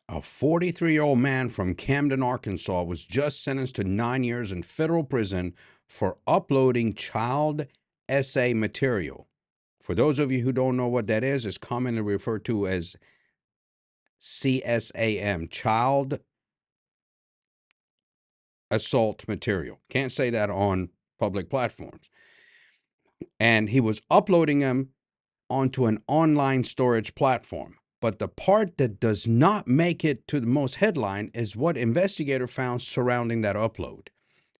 A 43-year-old man from Camden, Arkansas was just sentenced to 9 years in federal prison for uploading child essay material. For those of you who don't know what that is, it's commonly referred to as CSAM, child assault material. Can't say that on public platforms. And he was uploading them onto an online storage platform. But the part that does not make it to the most headline is what investigator found surrounding that upload.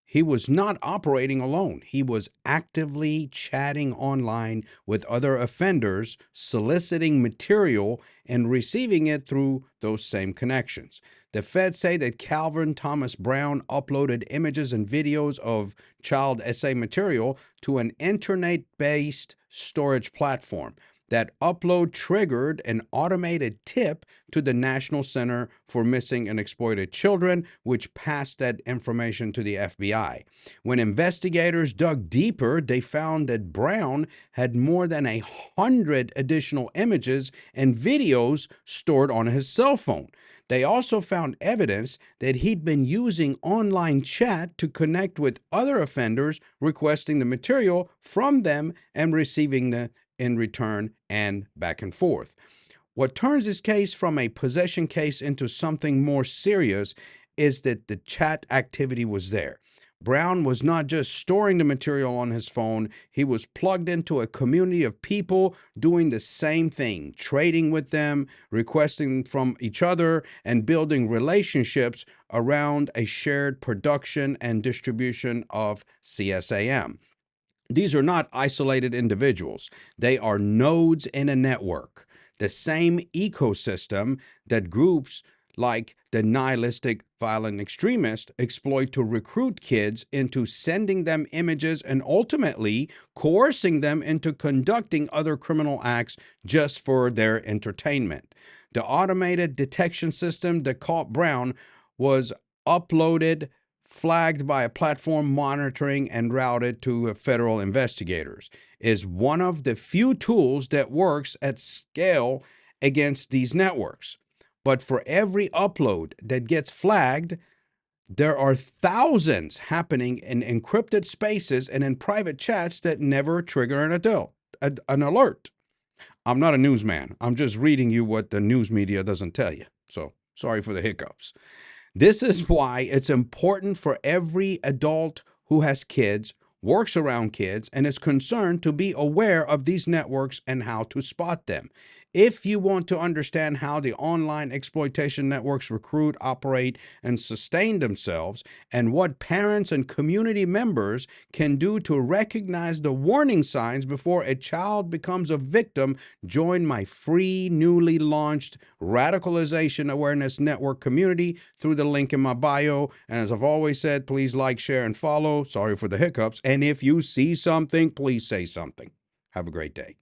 He was not operating alone. He was actively chatting online with other offenders, soliciting material and receiving it through those same connections. The feds say that Calvin Thomas Brown uploaded images and videos of child essay material to an internet-based storage platform. That upload triggered an automated tip to the National Center for Missing and Exploited Children, which passed that information to the FBI. When investigators dug deeper, they found that Brown had more than 100 additional images and videos stored on his cell phone. They also found evidence that he'd been using online chat to connect with other offenders, requesting the material from them and receiving the in return, and back and forth. What turns this case from a possession case into something more serious is that the chat activity was there. Brown was not just storing the material on his phone, he was plugged into a community of people doing the same thing, trading with them, requesting from each other, and building relationships around a shared production and distribution of CSAM. These are not isolated individuals. They are nodes in a network, the same ecosystem that groups like the nihilistic violent extremists exploit to recruit kids into sending them images and ultimately coercing them into conducting other criminal acts just for their entertainment. The automated detection system that caught Brown was uploaded, flagged by a platform monitoring and routed to federal investigators, is one of the few tools that works at scale against these networks. But for every upload that gets flagged, there are thousands happening in encrypted spaces and in private chats that never trigger an alert. I'm not a newsman. I'm just reading you what the news media doesn't tell you. So sorry for the hiccups. This is why it's important for every adult who has kids, works around kids, and is concerned to be aware of these networks and how to spot them. If you want to understand how the online exploitation networks recruit, operate, and sustain themselves, and what parents and community members can do to recognize the warning signs before a child becomes a victim, join my free, newly launched Radicalization Awareness Network community through the link in my bio. And as I've always said, please like, share, and follow. Sorry for the hiccups. And if you see something, please say something. Have a great day.